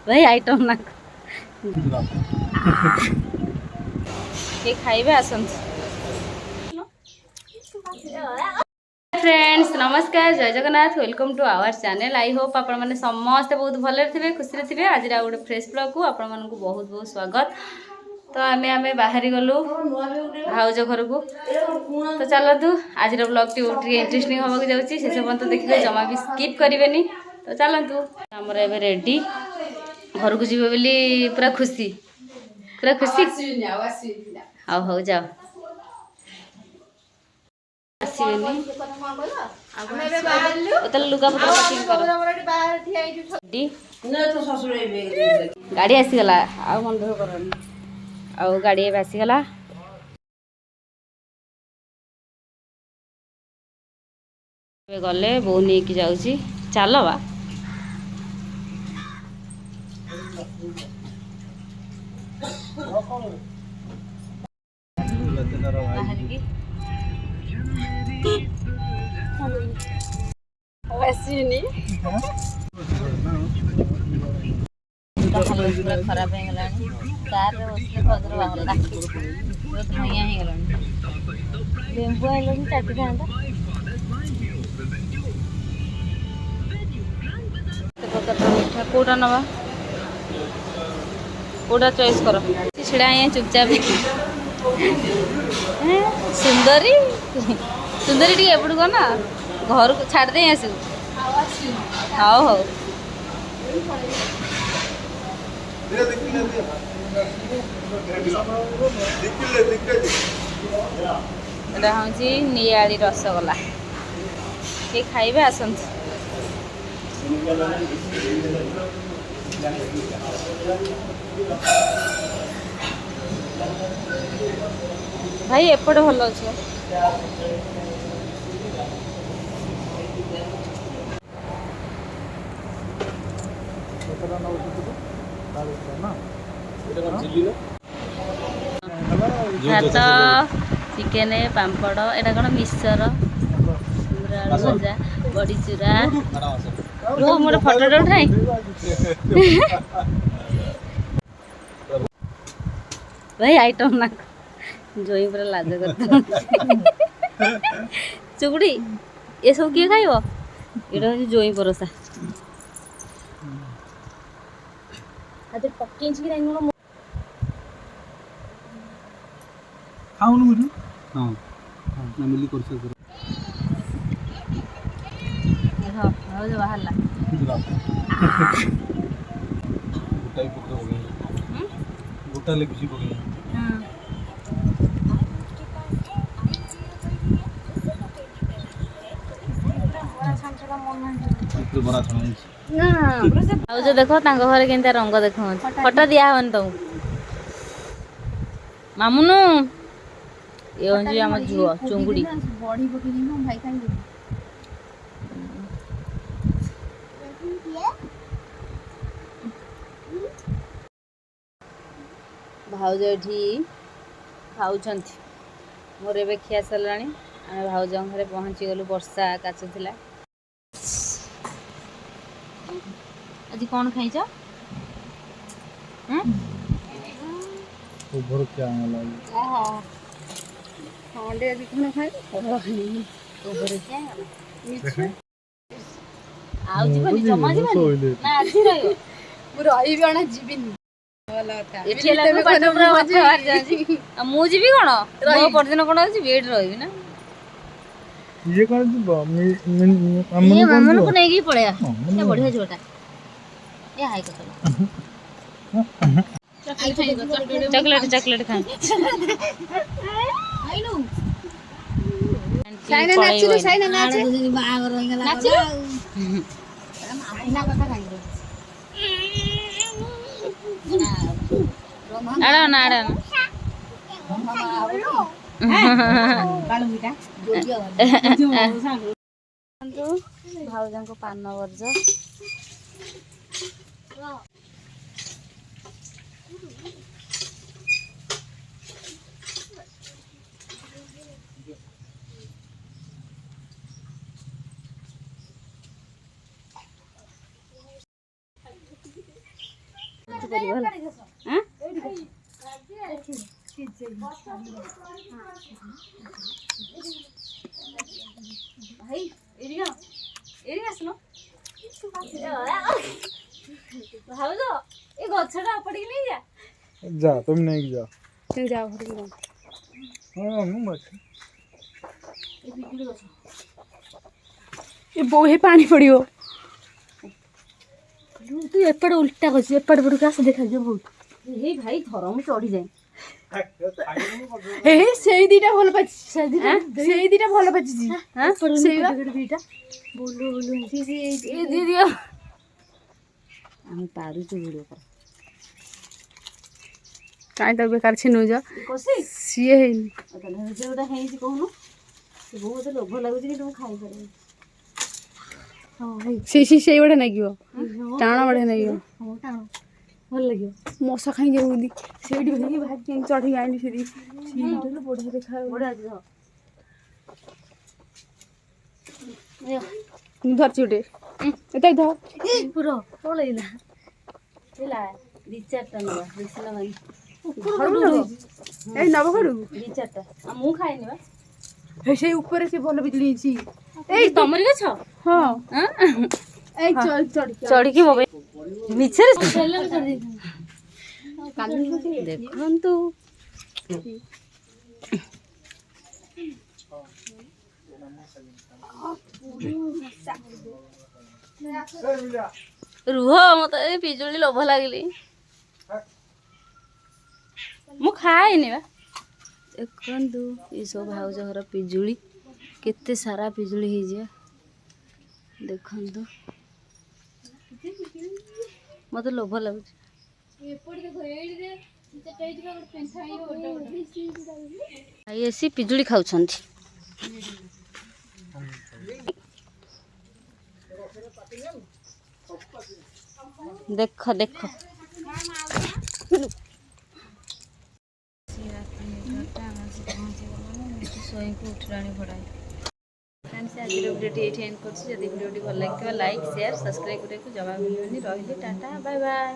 भाई आइटम ना ये खाइबे आसंत फ्रेंड्स नमस्कार जय Jagannath welcome to our channel I hope आपण मैंने समस्ते बहुत भले थे खुशी थे आज गोटे फ्रेश ब्लॉग को आपण मानक बहुत बहुत स्वागत। तो आम बाहरी गलु भाउज घर को तो चलतु आज ब्लॉग टी इंटरेस्टिंग होगा जाऊँगी शेष पर्यंत देखिए जमा भी स्किप करेंगे। तो चलतु आमर ए रेडी घर को जीव बोली पूरा खुशी हाँ हौ जाओ लुगा पत्र गाड़ी आसीगला आ मन दुख करनी आ गाड़ी आसीगला गले बो नहीं कि जाऊँगी चल बा खराब हो गला कार बसले भद्र बाहर धइया हो गला लेंबू आइल चाटी था मिठा कोटा नवा कोटा चॉइस कर छिड़ा चुपचाप सुंदरी सुंदरी टी एपट को ना घर को छाड़ दे आसू हाँ हो एटा हूँ नियाली रसगोला ये खाइबे आसंत भाई एपट भल अच्छे भात चिकेन पापड़ एटा कौन मिक्सचर भजा बड़ी चूरा रो मोर फटो उठाई भाई आइटम ना जोई पूरा लाज कर चुगड़ी ये सब किए खाइब ये हूँ जोई परोसा पक्की खाऊन गुरु हां ना मिली कर से हां हो जा बाहरला गोटा ही पकड़ हो गई गोटा ले खुशी पकड़ हां तो बड़ा छान ना आ जो देखो तांग घरे केनता रंग देखो फोटो दिया हन तुम मामुनु ये हूँ आम झुआ चुंगुड़ी बड़ी भाई भाउज ये खाऊँ मोर ए खिया सरला आम भाउज घरे पहुँची गलु वर्षा काचुला आज कौन खाई ओभर क्या आला खंडे आज कौन खाई ओभर क्या आउ जीवनी जमा जीवनी ना आज रहियो मु रहिबी अना जीविनी एठी लागो पाठ पूरा बाहर जाजी मु जीवी कोन मो परदिन कोन अछि बेड रहिबी ना ये कोन जीव ये मामन को नेगी पड़ेया ये बढ़िया जोटा ये हाय को चॉकलेट चॉकलेट खाए आइनु साइना नाचिलु साइना नाचे बागर होई गला नाचिलु आइना कथा खाइ आड़ा ना आड़ा भाउजन को पान वर्ज କରିବ ହେଲା ଆଁ ଭାଇ ଏରିଆ ଆସିଲ ଭାଉଜ ଏ ଗଛଟା ଅପଡ଼ିକି ନେଇଯା जा तुम नहीं जा ତୁ ଯାଅ ଘରକୁ ଯାଅ हाँ मैं बस ଏ ପିଜୁଳି ଗଛ ଏ ବୋହେ ପାଣି ପଡ଼ିବ। ତୁ ଏପଟେ ଉଲ୍ଟା କରିଛୁ ଏପଟେ ପଟକୁ ଆସ ଦେଖାଯିବ ବହୁତ ହେଇ ଭାଇ ଧର ମୁଁ ଚଢ଼ିଯାଏ ହେ ସେଇ ଦିଟା ଭଲ ପାଚିଛି ସେଇ ଦିଟା ଭଲ ପାଚିଛି ସେଇଟା ଦିଟା ଦିଅ ଆମେ ପାରୁଛୁ ଭିଡ଼ିଓ କର କାହିଁ ତାକୁ ବେକାର ଛିନଉଛ କଷି ସିଏ ହେଇନି ତାହେଲେ ଯୋଉଟା ହେଇଛି କହୁନୁ ସେ ବହୁତ ଲୋଭ ଲାଗୁଛି କିନ୍ତୁ ମୁଁ ଖାଇପାରିବି ସେଇ ବଢ଼ିଆ ନାଗିବ ଟାଣ ବଢ଼ିଆ ନାଗିବ ହଁ ଟାଣ ଭଲ ଲାଗିବ ମଶା ଖାଇକି ରହୁନ୍ତି ସେଇଠି ଭାଇ ଭାଜି ଚଢ଼ିକି ଆଣିଲି ସେଠି ବଢ଼ିଆ ଦେଖା ବଢ଼ିଆ ଅଛି ମୁଁ ଧରିଛି ଗୋଟେ ଏତେ ଧର ପୁରା ପଳେଇଲା ହେଲା ଦି ଚାରିଟା ନେବା ବେଶୀ ନେବା ଏଇ ନବ ଘରକୁ ଦି ଚାରିଟା ଆଉ ମୁଁ ଖାଇନି ବା ସେଇ ଉପରେ ସେ ଭଲ ବିଜୁଳି ହେଇଛି ଏଇ ତମରି ଗଛ ହଁ ଏଇ ଚଢ଼ିକି ମୋ ମିଛରେ ଦେଖନ୍ତୁ ରୁହ ମତେ ଏ ପିଜୁଳି ଲୋଭ ଲାଗିଲି ମୁଁ ଖାଇନି ବା ଦେଖନ୍ତୁ ଏସବୁ ଭାଉଜ ଘର ପିଜୁଳି କେତେ ସାରା ପିଜୁଳି ହେଇଯିବ ଦେଖନ୍ତୁ ମତେ ଲୋଭ ଲାଗୁଛି ଭାଇ ଆସି ପିଜୁଳି ଖାଉଛନ୍ତି ଦେଖ ଦେଖ ଶୋଇକୁ ଉଠିଲାଣି ଭଡ଼ା फ्रेंड्स आज वीडियो ये एंड कर वीडियो भल लगे लाइक शेयर सब्सक्राइब करने को जमा मिलनी रही टाटा बाय बाय।